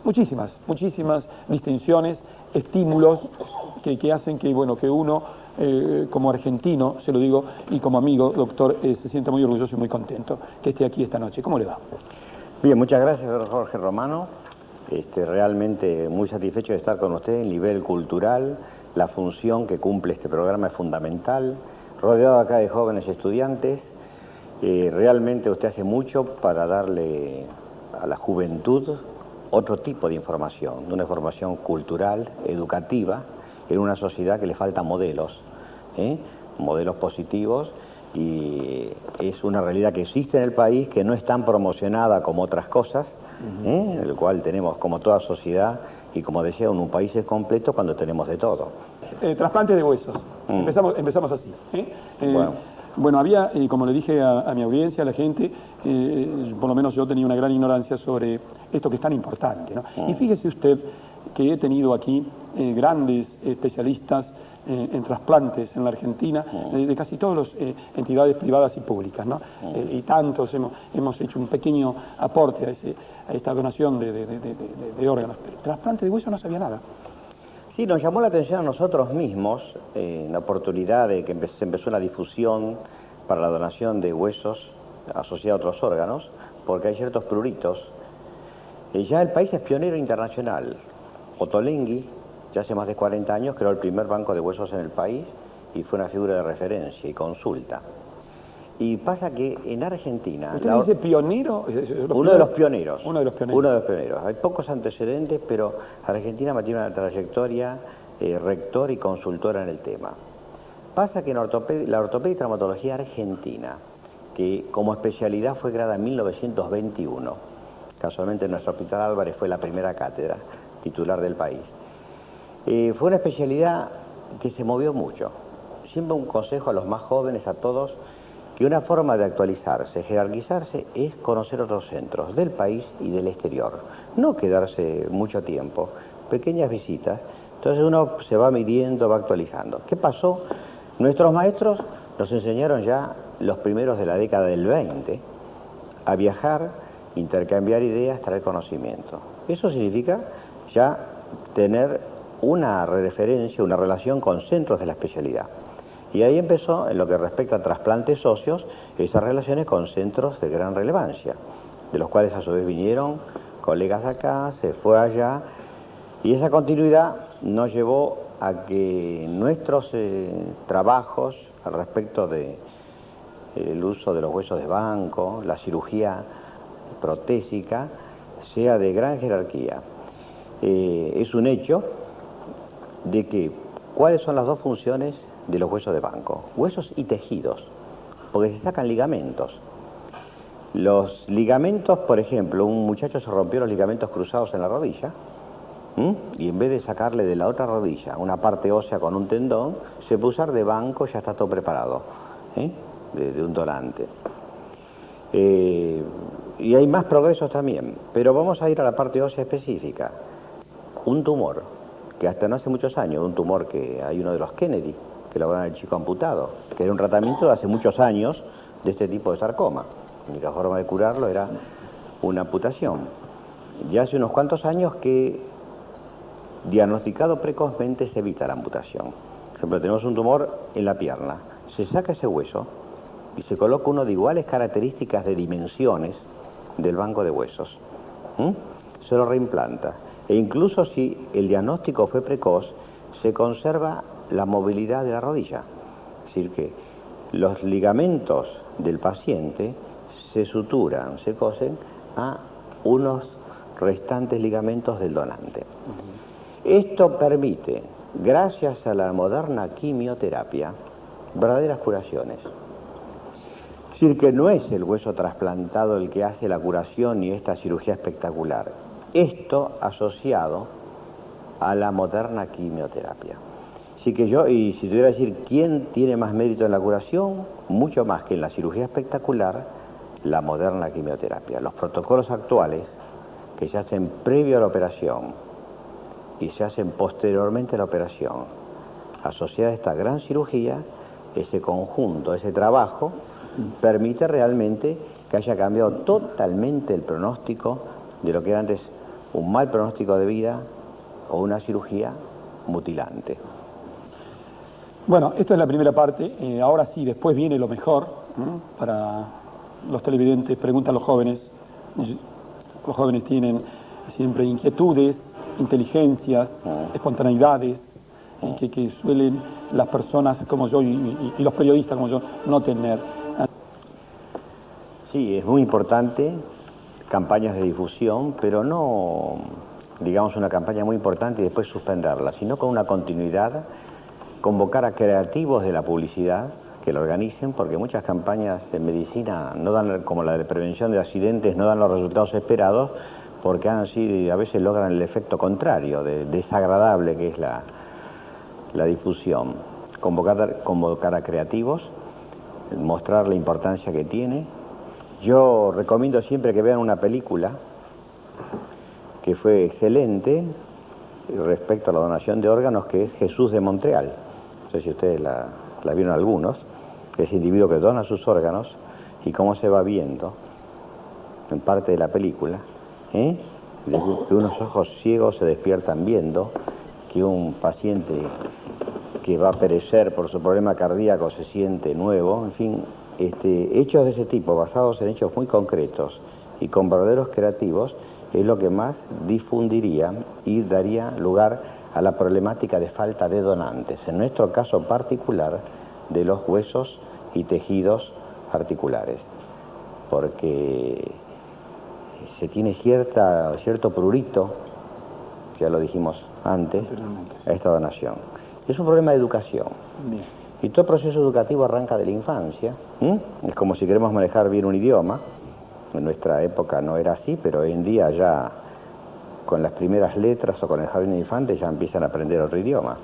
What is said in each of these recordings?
muchísimas distinciones, estímulos que hacen que, bueno, que uno, como argentino, se lo digo, y como amigo, doctor, se sienta muy orgulloso y muy contento que esté aquí esta noche. ¿Cómo le va? Bien, muchas gracias, doctor Jorge Romano. Realmente muy satisfecho de estar con usted en nivel cultural. La función que cumple este programa es fundamental. Rodeado acá de jóvenes estudiantes, realmente usted hace mucho para darle a la juventud otro tipo de información, una información cultural, educativa, en una sociedad que le falta modelos, modelos positivos, y es una realidad que existe en el país, que no es tan promocionada como otras cosas, el cual tenemos como toda sociedad, y como decía, un país es completo cuando tenemos de todo. Trasplante de huesos. Empezamos así. Bueno, había, como le dije a mi audiencia, a la gente, por lo menos yo tenía una gran ignorancia sobre esto que es tan importante, ¿no? Y fíjese usted que he tenido aquí grandes especialistas en trasplantes en la Argentina, de casi todas las entidades privadas y públicas, ¿no? Y tantos hemos hecho un pequeño aporte a esta donación de órganos. Pero trasplante de hueso no sabía nada. Sí, nos llamó la atención a nosotros mismos la oportunidad de que se empezó una difusión para la donación de huesos asociados a otros órganos, porque hay ciertos pruritos. Ya el país es pionero internacional. Ottolenghi, ya hace más de 40 años, creó el primer banco de huesos en el país y fue una figura de referencia y consulta. Y pasa que en Argentina... ¿Usted dice pionero? Uno de los pioneros. Uno de los pioneros. Uno de los pioneros. Hay pocos antecedentes, pero Argentina mantiene una trayectoria rector y consultora en el tema. Pasa que en la ortopedia y traumatología argentina, que como especialidad fue creada en 1921, casualmente nuestro Hospital Álvarez fue la primera cátedra titular del país, fue una especialidad que se movió mucho. Siempre un consejo a los más jóvenes, a todos, que una forma de actualizarse, jerarquizarse, es conocer otros centros del país y del exterior. No quedarse mucho tiempo, pequeñas visitas. Entonces uno se va midiendo, va actualizando. ¿Qué pasó? Nuestros maestros nos enseñaron ya los primeros de la década del 20 a viajar, intercambiar ideas, traer conocimiento. Eso significa ya tener una referencia, una relación con centros de la especialidad. Y ahí empezó, en lo que respecta a trasplantes óseos, esas relaciones con centros de gran relevancia, de los cuales a su vez vinieron colegas acá, se fue allá, y esa continuidad nos llevó a que nuestros trabajos al respecto del uso de los huesos de banco, la cirugía protésica, sea de gran jerarquía. Es un hecho de que, ¿cuáles son las dos funciones de los huesos de banco? Huesos y tejidos, porque se sacan ligamentos. Los ligamentos, por ejemplo, un muchacho se rompió los ligamentos cruzados en la rodilla, y en vez de sacarle de la otra rodilla una parte ósea con un tendón, se puede usar de banco, ya está todo preparado, de un donante. Y hay más progresos también, pero vamos a ir a la parte ósea específica. Un tumor, que hasta no hace muchos años, un tumor que hay uno de los Kennedy, que lo van al chico amputado, que era un tratamiento de hace muchos años de este tipo de sarcoma. La única forma de curarlo era una amputación. Ya hace unos cuantos años que, diagnosticado precozmente, se evita la amputación. Por ejemplo, tenemos un tumor en la pierna, se saca ese hueso y se coloca uno de iguales características de dimensiones del banco de huesos. Se lo reimplanta. E incluso si el diagnóstico fue precoz, se conserva la movilidad de la rodilla. Es decir, que los ligamentos del paciente se suturan, se cosen a unos restantes ligamentos del donante. Esto permite, gracias a la moderna quimioterapia, verdaderas curaciones. Es decir, que no es el hueso trasplantado el que hace la curación y esta cirugía espectacular. Esto asociado a la moderna quimioterapia. Así que yo, y si tuviera que decir quién tiene más mérito en la curación, mucho más que en la cirugía espectacular, la moderna quimioterapia. Los protocolos actuales que se hacen previo a la operación y se hacen posteriormente a la operación, asociada a esta gran cirugía, ese conjunto, ese trabajo, permite realmente que haya cambiado totalmente el pronóstico de lo que era antes un mal pronóstico de vida o una cirugía mutilante. Bueno, esto es la primera parte. Ahora sí, después viene lo mejor, ¿no? Para los televidentes, preguntan los jóvenes. Los jóvenes tienen siempre inquietudes, inteligencias, espontaneidades, que suelen las personas como yo y los periodistas como yo no tener. Sí, es muy importante campañas de difusión, pero no, digamos, una campaña muy importante y después suspenderla, sino con una continuidad, convocar a creativos de la publicidad que lo organicen, porque muchas campañas en medicina no dan, como la de prevención de accidentes, no dan los resultados esperados, porque a veces logran el efecto contrario, desagradable que es la difusión. Convocar a creativos, mostrar la importancia que tiene. Yo recomiendo siempre que vean una película que fue excelente respecto a la donación de órganos, que es Jesús de Montreal. No sé si ustedes la vieron algunos, ese individuo que dona sus órganos y cómo se va viendo en parte de la película, que unos ojos ciegos se despiertan viendo, que un paciente que va a perecer por su problema cardíaco se siente nuevo, en fin, hechos de ese tipo, basados en hechos muy concretos y con verdaderos creativos, es lo que más difundiría y daría lugar a la problemática de falta de donantes, en nuestro caso particular de los huesos y tejidos articulares, porque se tiene cierto prurito, ya lo dijimos antes, a esta donación. Es un problema de educación. Bien. Y todo proceso educativo arranca de la infancia. Es como si queremos manejar bien un idioma. En nuestra época no era así, pero hoy en día ya con las primeras letras o con el jardín de infantes ya empiezan a aprender otro idioma.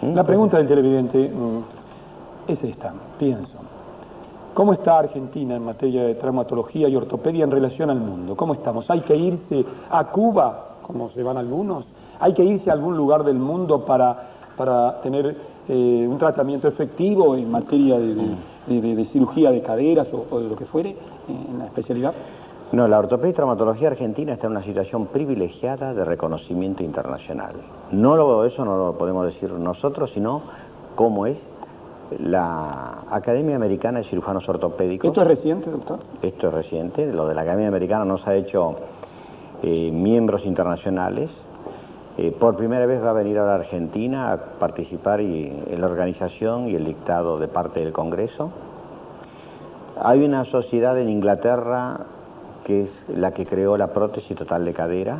La pregunta del televidente es esta, pienso. ¿Cómo está Argentina en materia de traumatología y ortopedia en relación al mundo? ¿Cómo estamos? ¿Hay que irse a Cuba, como se van algunos? ¿Hay que irse a algún lugar del mundo para tener un tratamiento efectivo en materia de cirugía de caderas o de lo que fuere en la especialidad? No, la ortopedia y traumatología argentina está en una situación privilegiada de reconocimiento internacional. Eso no lo podemos decir nosotros, sino cómo es la Academia Americana de Cirujanos Ortopédicos. ¿Esto es reciente, doctor? Esto es reciente. Lo de la Academia Americana nos ha hecho miembros internacionales. Por primera vez va a venir a la Argentina a participar en la organización y el dictado de parte del Congreso. Hay una sociedad en Inglaterra que es la que creó la prótesis total de cadera,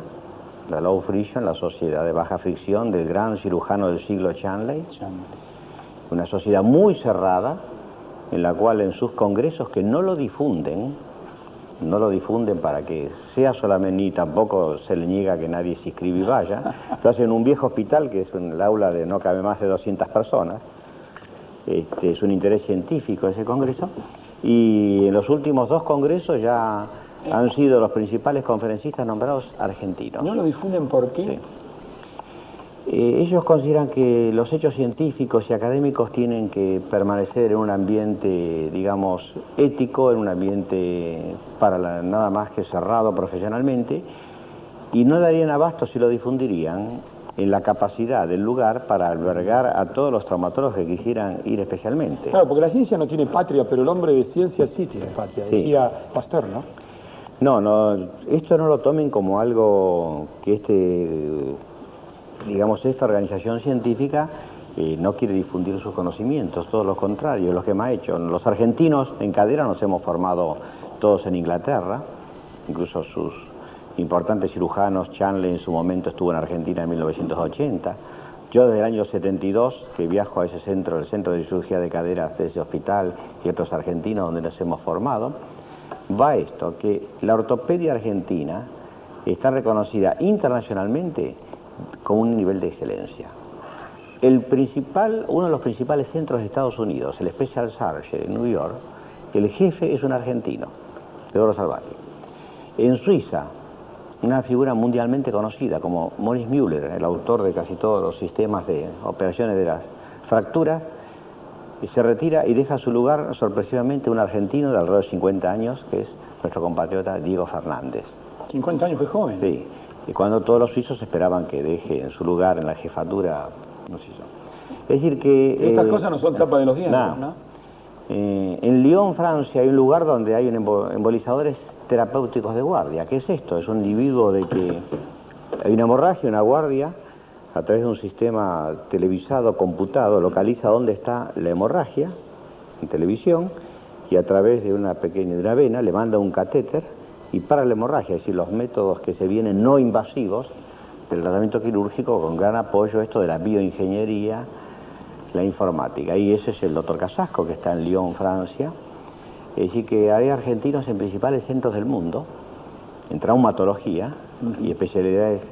la Low Friction, la sociedad de baja fricción del gran cirujano del siglo Chanley. Una sociedad muy cerrada, en la cual en sus congresos, que no lo difunden para que sea solamente, ni tampoco se le niega que nadie se inscriba y vaya, lo hacen en un viejo hospital que es el aula de no cabe más de 200 personas. Es un interés científico ese congreso, y en los últimos 2 congresos ya han sido los principales conferencistas nombrados argentinos. ¿No lo difunden por qué? Sí. Ellos consideran que los hechos científicos y académicos tienen que permanecer en un ambiente, digamos, ético, en un ambiente nada más que cerrado profesionalmente, y no darían abasto si lo difundirían en la capacidad del lugar para albergar a todos los traumatólogos que quisieran ir especialmente. Claro, porque la ciencia no tiene patria, pero el hombre de ciencia sí tiene patria, sí. Decía Pasteur, ¿no? No, esto no lo tomen como algo que digamos, esta organización científica no quiere difundir sus conocimientos, todo lo contrario, es lo que me ha hecho. Los argentinos en cadera nos hemos formado todos en Inglaterra, incluso sus importantes cirujanos. Chanley en su momento estuvo en Argentina en 1980. Yo desde el año 72 que viajo a ese centro, el Centro de Cirugía de Caderas de ese hospital y otros argentinos donde nos hemos formado, va esto, que la ortopedia argentina está reconocida internacionalmente con un nivel de excelencia. Uno de los principales centros de Estados Unidos, el Special Surgery en New York, el jefe es un argentino, Teodoro Salvati. En Suiza, una figura mundialmente conocida como Maurice Müller, el autor de casi todos los sistemas de operaciones de las fracturas, se retira y deja su lugar sorpresivamente un argentino de alrededor de 50 años, que es nuestro compatriota Diego Fernández. 50 años, que joven. Sí. y cuando todos los suizos esperaban que deje en su lugar en la jefatura, no sé yo. Es decir que... Estas cosas no son tapa de los diarios, ¿no? En Lyon, Francia, hay un lugar donde hay embolizadores terapéuticos de guardia. ¿Qué es esto? Es un individuo de que hay una hemorragia, una guardia, a través de un sistema televisado, computado, localiza dónde está la hemorragia en televisión y a través de una vena le manda un catéter y para la hemorragia, es decir, los métodos que se vienen no invasivos del tratamiento quirúrgico con gran apoyo esto de la bioingeniería, la informática. Y ese es el doctor Casasco, que está en Lyon, Francia. Es decir, que hay argentinos en principales centros del mundo, en traumatología y especialidades,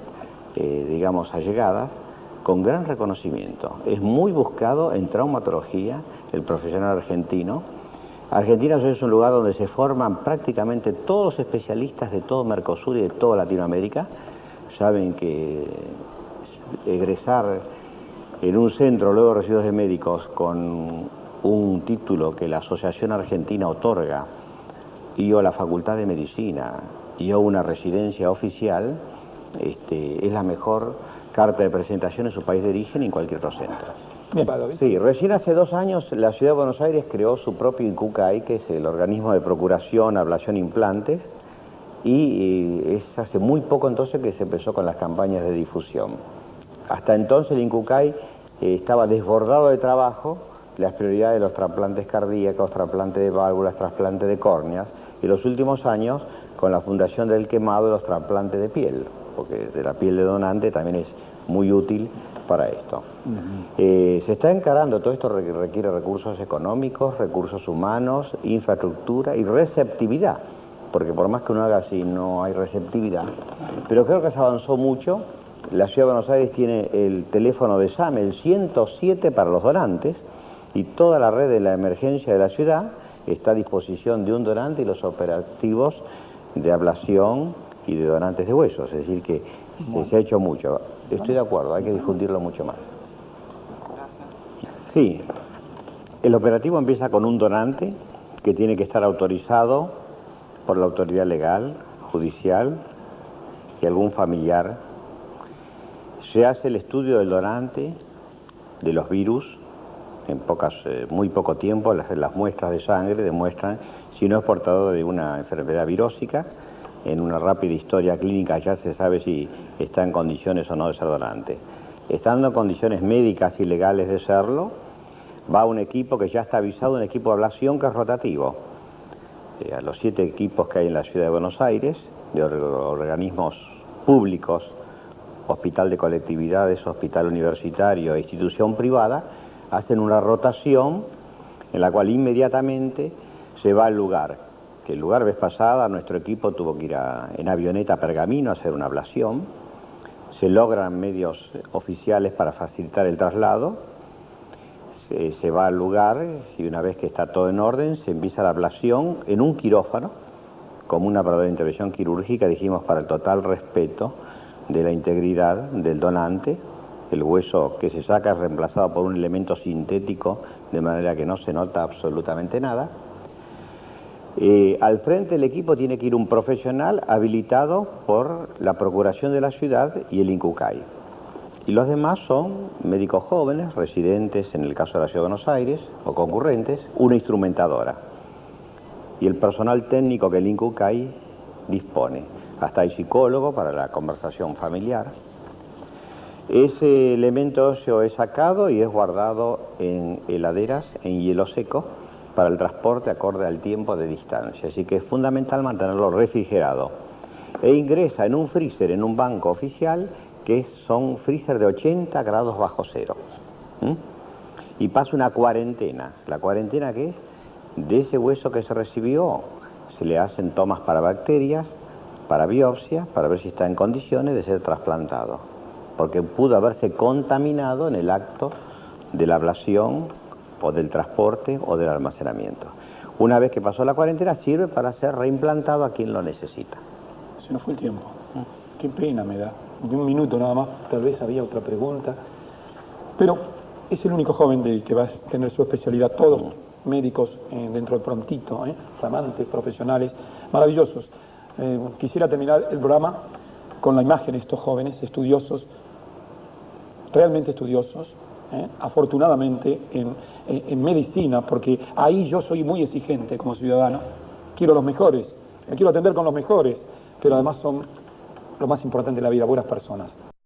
digamos, allegadas, con gran reconocimiento. Es muy buscado en traumatología el profesional argentino. Argentina es un lugar donde se forman prácticamente todos los especialistas de todo Mercosur y de toda Latinoamérica. Saben que egresar en un centro luego de residuos de médicos con un título que la Asociación Argentina otorga y o la Facultad de Medicina y o una residencia oficial, es la mejor carta de presentación en su país de origen y en cualquier otro centro. Bien. Sí, recién hace 2 años la Ciudad de Buenos Aires creó su propio INCUCAI, que es el organismo de procuración, ablación, implantes, y es hace muy poco entonces que se empezó con las campañas de difusión. Hasta entonces el INCUCAI estaba desbordado de trabajo, las prioridades de los trasplantes cardíacos, trasplantes de válvulas, trasplantes de córneas, y los últimos años con la fundación del quemado de los trasplantes de piel, porque de la piel de donante también es muy útil para esto. Se está encarando, todo esto requiere recursos económicos, recursos humanos, infraestructura y receptividad, porque por más que uno haga así no hay receptividad, pero creo que se avanzó mucho. La Ciudad de Buenos Aires tiene el teléfono de SAM, el 107 para los donantes, y toda la red de la emergencia de la ciudad está a disposición de un donante y los operativos de ablación y de donantes de huesos. Es decir que se ha hecho mucho. Estoy de acuerdo, hay que difundirlo mucho más. Sí, el operativo empieza con un donante que tiene que estar autorizado por la autoridad legal, judicial y algún familiar. Se hace el estudio del donante, de los virus, en muy poco tiempo las muestras de sangre demuestran si no es portador de una enfermedad virósica. En una rápida historia clínica ya se sabe si está en condiciones o no de ser donante. Estando en condiciones médicas y legales de serlo, va un equipo que ya está avisado, un equipo de ablación que es rotativo. A los 7 equipos que hay en la Ciudad de Buenos Aires, de organismos públicos, hospital de colectividades, hospital universitario e institución privada, hacen una rotación en la cual inmediatamente se va al lugar. Que el lugar, vez pasada, nuestro equipo tuvo que ir en avioneta a Pergamino a hacer una ablación. Se logran medios oficiales para facilitar el traslado. Se va al lugar y una vez que está todo en orden, se empieza la ablación en un quirófano, como una verdadera intervención quirúrgica, dijimos, para el total respeto de la integridad del donante. El hueso que se saca es reemplazado por un elemento sintético, de manera que no se nota absolutamente nada. Al frente del equipo tiene que ir un profesional habilitado por la Procuración de la Ciudad y el INCUCAI. Y los demás son médicos jóvenes, residentes en el caso de la Ciudad de Buenos Aires, o concurrentes, una instrumentadora. Y el personal técnico que el INCUCAI dispone. Hasta hay psicólogo para la conversación familiar. Ese elemento óseo es sacado y es guardado en heladeras, en hielo seco, para el transporte acorde al tiempo de distancia. Así que es fundamental mantenerlo refrigerado. E ingresa en un freezer, en un banco oficial, que son freezer de 80 grados bajo cero. Y pasa una cuarentena. ¿La cuarentena qué es? De ese hueso que se recibió, se le hacen tomas para bacterias, para biopsia, para ver si está en condiciones de ser trasplantado. Porque pudo haberse contaminado en el acto de la ablación o del transporte o del almacenamiento. Una vez que pasó la cuarentena, sirve para ser reimplantado a quien lo necesita. Se nos fue el tiempo. Qué pena me da. De un minuto nada más, tal vez había otra pregunta. Pero es el único joven que va a tener su especialidad. Todos médicos dentro de prontito, flamantes, profesionales, maravillosos. Quisiera terminar el programa con la imagen de estos jóvenes estudiosos, realmente estudiosos, afortunadamente en medicina, porque ahí yo soy muy exigente como ciudadano, quiero los mejores, me quiero atender con los mejores, pero además son lo más importante de la vida, buenas personas.